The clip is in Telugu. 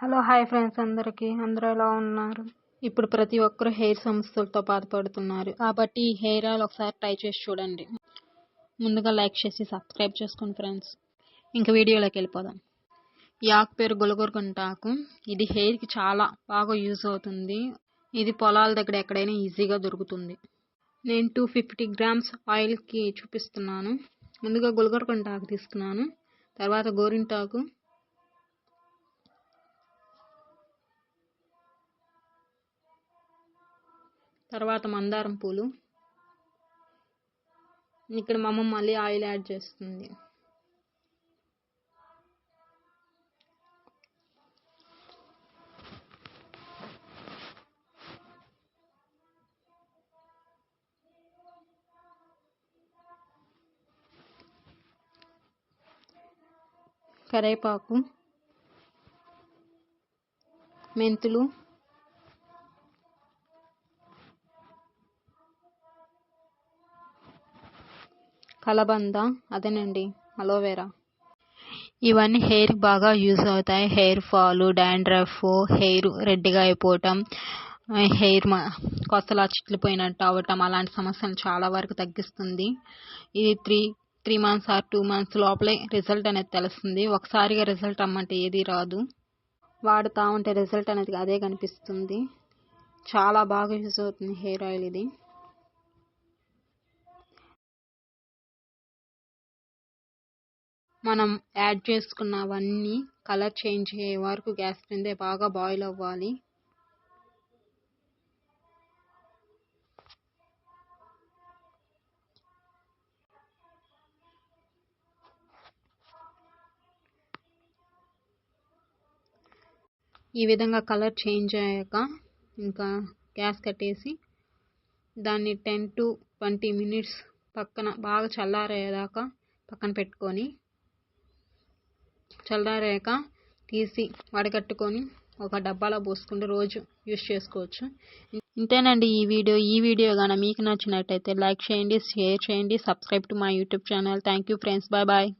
హలో హాయ్ ఫ్రెండ్స్, అందరూ ఎలా ఉన్నారు? ఇప్పుడు ప్రతి ఒక్కరు హెయిర్ సమస్యలతో బాధపడుతున్నారు కాబట్టి ఈ హెయిర్ ఆయిల్ ఒకసారి ట్రై చేసి చూడండి. ముందుగా లైక్ చేసి సబ్స్క్రైబ్ చేసుకోండి ఫ్రెండ్స్. ఇంకా వీడియోలోకి వెళ్ళిపోదాం. ఈ ఆకు పేరు గులగొరగంట ఆకు. ఇది హెయిర్కి చాలా బాగా యూజ్ అవుతుంది. ఇది పొలాల దగ్గర ఎక్కడైనా ఈజీగా దొరుకుతుంది. నేను 250 గ్రామ్స్ ఆయిల్కి చూపిస్తున్నాను. ముందుగా గులగొరగంట ఆకు తీసుకున్నాను, తర్వాత గోరింటాకు, తర్వాత మందారం పూలు. ఇక్కడ మా అమ్మ మళ్ళీ ఆయిల్ యాడ్ చేస్తుంది. కరివేపాకు, మెంతులు, కలబంద, అదేనండి అలోవెరా. ఇవన్నీ హెయిర్ బాగా యూజ్ అవుతాయి. హెయిర్ ఫాల్, డాండ్రఫ్, హెయిర్ రెడ్గా అయిపోవటం, హెయిర్ కొత్తలా చిట్లిపోయినట్టు అవ్వటం, అలాంటి సమస్యలు చాలా వరకు తగ్గిస్తుంది. ఇది 3 months ఆర్ 2 months లోపలే రిజల్ట్ అనేది తెలుస్తుంది. ఒకసారిగా రిజల్ట్ అమ్మంటే ఏది రాదు. వాడుతూ ఉంటే రిజల్ట్ అనేది అదే కనిపిస్తుంది. చాలా బాగా యూజ్ అవుతుంది హెయిర్ ఆయిల్ ఇది. మనం యాడ్ చేసుకున్నవన్నీ కలర్ చేంజ్ అయ్యే వరకు గ్యాస్ కిందే బాగా బాయిల్ అవ్వాలి. ఈ విధంగా కలర్ చేంజ్ అయ్యాక ఇంకా గ్యాస్ కట్టేసి దాన్ని 10 to 20 minutes పక్కన బాగా చల్లారేదాకా పక్కన పెట్టుకొని, చల్లారాక తీసి వడగట్టుకొని ఒక డబ్బాలో పోసుకుంటే రోజు యూస్ చేసుకోవచ్చు. ఇంతేనండి ఈ వీడియో కానీ మీకు నచ్చినట్టయితే లైక్ చేయండి, షేర్ చేయండి, subscribe to my YouTube channel. Thank you friends, bye bye.